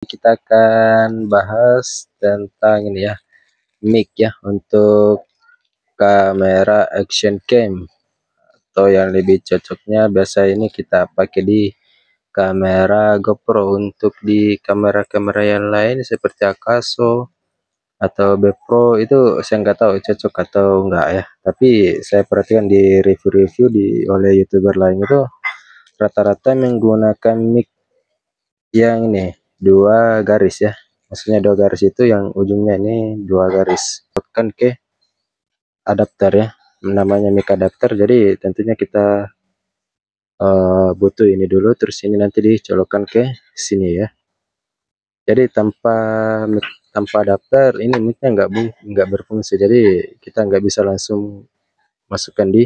Kita akan bahas tentang ini ya, mic ya untuk kamera action cam, atau yang lebih cocoknya biasa ini kita pakai di kamera GoPro. Untuk di kamera-kamera yang lain seperti Akaso atau Bepro itu saya nggak tahu cocok atau enggak ya, tapi saya perhatikan di review-review oleh youtuber lain itu rata-rata menggunakan mic yang ini dua garis ya, maksudnya dua garis itu yang ujungnya ini dua garis tekan ke adapter ya, namanya mic adapter. Jadi tentunya kita butuh ini dulu, terus ini nanti dicolokkan ke sini ya. Jadi tanpa adapter ini micnya nggak berfungsi, jadi kita nggak bisa langsung masukkan di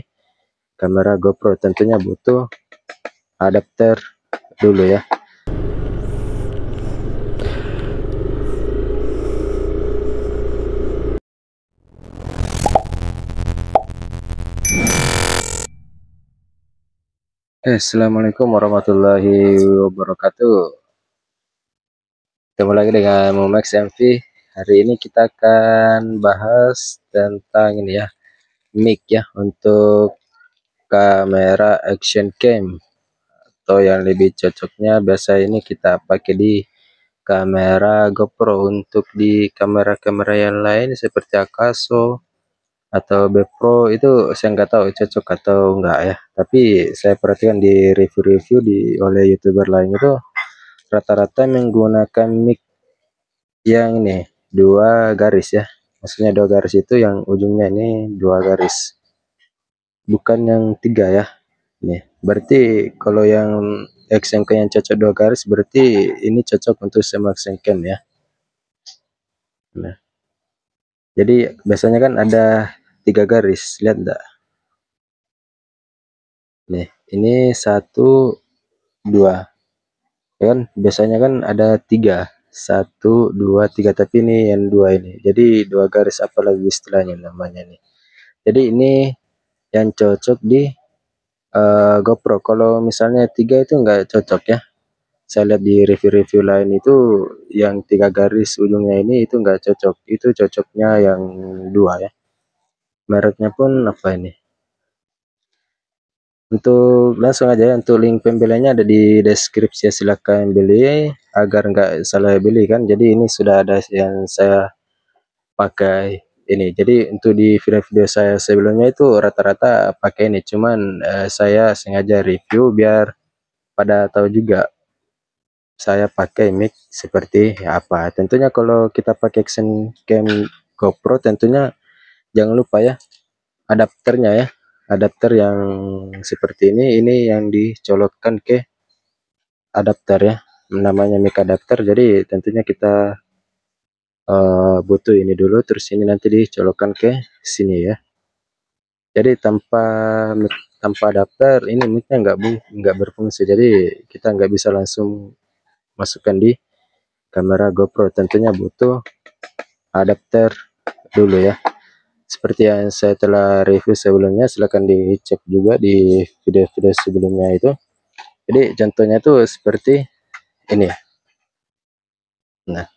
kamera GoPro, tentunya butuh adapter dulu ya. Assalamualaikum warahmatullahi wabarakatuh. Ketemu lagi dengan Mumax MV. Hari ini kita akan bahas tentang ini ya, mic ya untuk kamera action cam, atau yang lebih cocoknya biasa ini kita pakai di kamera GoPro. Untuk di kamera-kamera yang lain seperti Akaso atau Bepro itu saya nggak tahu cocok atau enggak ya, tapi saya perhatikan di review-review oleh youtuber lain itu rata-rata menggunakan mic yang ini dua garis ya, maksudnya dua garis itu yang ujungnya ini dua garis, bukan yang tiga ya. Nih berarti kalau yang XMK yang cocok dua garis berarti ini cocok untuk semua XMK ya. Nah, jadi biasanya kan ada tiga garis, lihat enggak? Nih ini satu dua kan, biasanya kan ada tiga, satu dua tiga, tapi ini yang dua ini jadi dua garis, apalagi istilahnya namanya nih. Jadi ini yang cocok di GoPro. Kalau misalnya tiga itu enggak cocok ya, saya lihat di review-review lain itu yang tiga garis ujungnya ini itu enggak cocok, itu cocoknya yang dua ya. Mereknya pun apa ini, untuk langsung aja ya, untuk link pembeliannya ada di deskripsi, silahkan beli agar nggak salah beli kan. Jadi ini sudah ada yang saya pakai ini, jadi untuk di video-video saya sebelumnya itu rata-rata pakai ini, cuman saya sengaja review biar pada tahu juga saya pakai mic seperti apa. Tentunya kalau kita pakai action cam GoPro tentunya jangan lupa ya adapternya ya, adapter yang seperti ini yang dicolokkan ke adapter ya, namanya mic adapter. Jadi tentunya kita butuh ini dulu, terus ini nanti dicolokkan ke sini ya. Jadi tanpa adapter ini micnya nggak berfungsi, jadi kita nggak bisa langsung masukkan di kamera GoPro, tentunya butuh adapter dulu ya. Seperti yang saya telah review sebelumnya, silahkan dicek juga di video-video sebelumnya itu. Jadi contohnya itu seperti ini. Nah,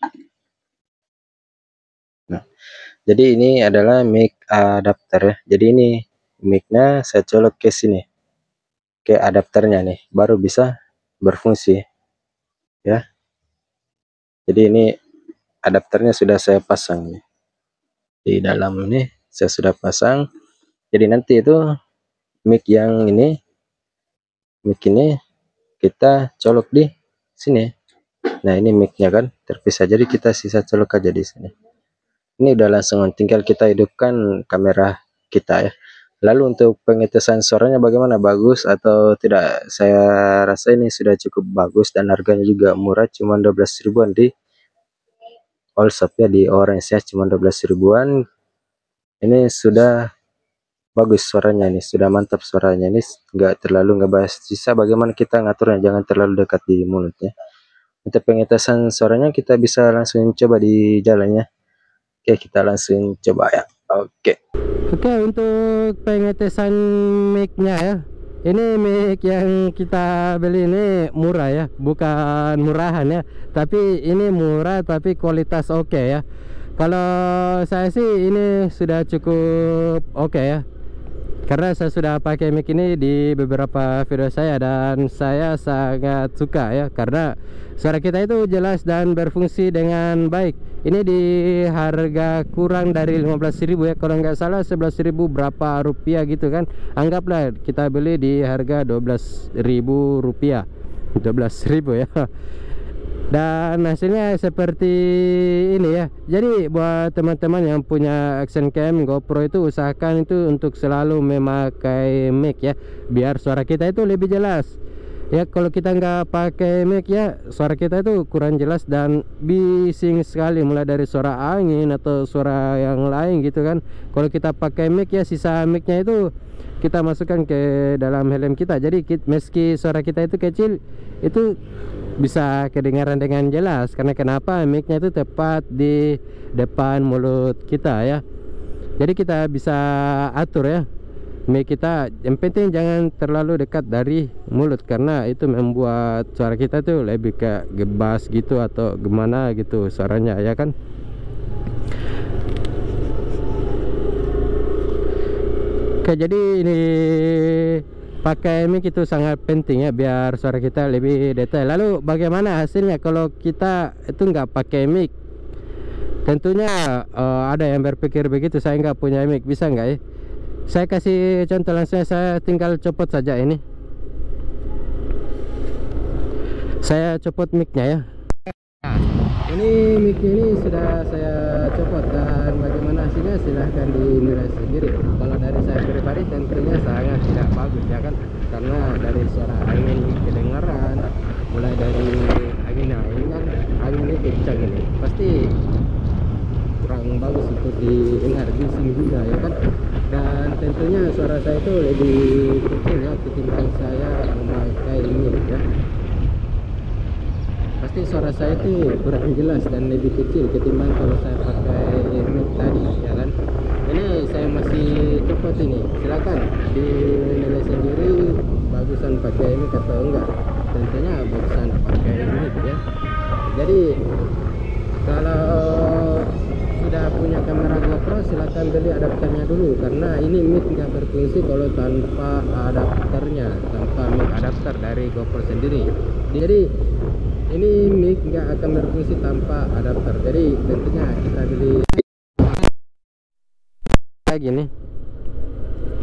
jadi ini adalah mic adapter ya. Jadi ini micnya saya colok ke sini, ke adapternya nih, baru bisa berfungsi ya. Jadi ini adapternya sudah saya pasang nih di dalam ini, saya sudah pasang. Jadi nanti itu mic ini kita colok di sini. Nah ini micnya kan terpisah, jadi kita sisa colok aja di sini. Ini udah langsung, tinggal kita hidupkan kamera kita ya. Lalu untuk pengetesan suaranya bagaimana, bagus atau tidak? Saya rasa ini sudah cukup bagus dan harganya juga murah, cuma 12 ribuan di all shop ya, di Orange ya, cuma 12 ribuan. Ini sudah bagus suaranya, ini sudah mantap suaranya, ini enggak terlalu ngebahas. Sisa bagaimana kita ngaturnya, jangan terlalu dekat di mulutnya. Untuk pengetesan suaranya kita bisa langsung coba di jalannya. Oke, kita langsung coba ya. Oke, untuk pengetesan mic-nya ya, Ini mic yang kita beli ini murah ya, bukan murahan ya, tapi ini murah tapi kualitas oke ya. Kalau saya sih ini sudah cukup oke ya, karena saya sudah pakai mic ini di beberapa video saya dan saya sangat suka ya, karena suara kita itu jelas dan berfungsi dengan baik. Ini di harga kurang dari 15.000 ya, kalau nggak salah 11.000 berapa rupiah gitu kan. Anggaplah kita beli di harga 12.000 rupiah, 12.000 ya. Dan hasilnya seperti ini ya. Jadi buat teman-teman yang punya action cam GoPro itu, usahakan itu untuk selalu memakai mic ya, biar suara kita itu lebih jelas ya. Kalau kita nggak pakai mic ya, suara kita itu kurang jelas dan bising sekali, mulai dari suara angin atau suara yang lain gitu kan. Kalau kita pakai mic ya, sisa micnya itu kita masukkan ke dalam helm kita, jadi meski suara kita itu kecil, itu bisa kedengaran dengan jelas. Karena kenapa? Micnya itu tepat di depan mulut kita ya, jadi kita bisa atur ya mic kita. Yang penting jangan terlalu dekat dari mulut, karena itu membuat suara kita tuh lebih kayak gebas gitu atau gimana gitu suaranya ya kan. Oke, jadi ini pakai mic itu sangat penting ya, biar suara kita lebih detail. Lalu bagaimana hasilnya kalau kita itu nggak pakai mic? Tentunya ada yang berpikir begitu, saya nggak punya mic, bisa nggak ya? Saya kasih contoh langsung, saya tinggal copot saja ini. Saya copot micnya ya. Ini mic ini sudah saya copot, dan bagaimana hasilnya silahkan dinilai sendiri. Kalau dari saya pribadi tentunya sangat tidak bagus ya kan, karena dari suara angin kedengaran, mulai dari angin kan, angin ini kencang ini pasti kurang bagus untuk didengar, bising juga ya kan. Dan tentunya suara saya itu lebih kecil ya ketimbang saya memakai mic ya. Pasti suara saya itu kurang jelas dan lebih kecil ketimbang kalau saya pakai mic tadi ya kan. Ini saya masih copot ini, silakan dinilai sendiri bagusan pakai mic atau enggak. Tentunya bagusan pakai mic ya. Jadi kalau sudah punya kamera GoPro, silakan beli adapternya dulu, karena ini mic nggak berfungsi kalau tanpa adapternya, tanpa mic adapter dari GoPro sendiri. Jadi ini mic nggak akan berfungsi tanpa adapter. Jadi tentunya kita beli lagi nih.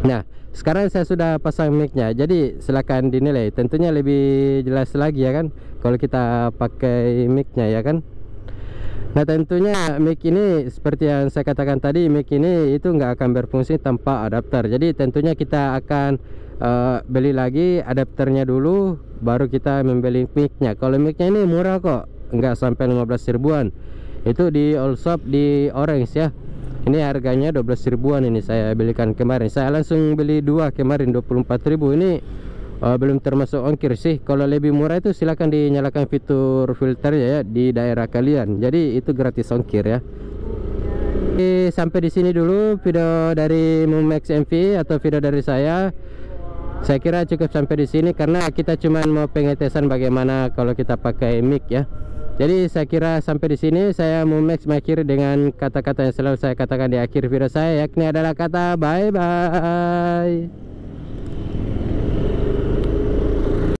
Nah, sekarang saya sudah pasang micnya, jadi silakan dinilai. Tentunya lebih jelas lagi ya kan kalau kita pakai micnya ya kan. Nah, tentunya mic ini seperti yang saya katakan tadi, mic ini itu nggak akan berfungsi tanpa adapter. Jadi tentunya kita akan beli lagi adapternya dulu, baru kita membeli micnya. Kalau micnya ini murah kok, nggak sampai 15 ribuan. Itu di all shop di Orange ya. Ini harganya 12 ribuan, ini saya belikan kemarin. Saya langsung beli dua kemarin 24.000. Ini belum termasuk ongkir sih. Kalau lebih murah itu silakan dinyalakan fitur filternya ya di daerah kalian, jadi itu gratis ongkir ya. Oke, sampai di sini dulu video dari Mumex MV atau video dari saya. Saya kira cukup sampai di sini, karena kita cuma mau pengetesan bagaimana kalau kita pakai mic ya. Jadi saya kira sampai di sini. Saya Mumex mengakhiri dengan kata-kata yang selalu saya katakan di akhir video saya, yakni adalah kata bye bye.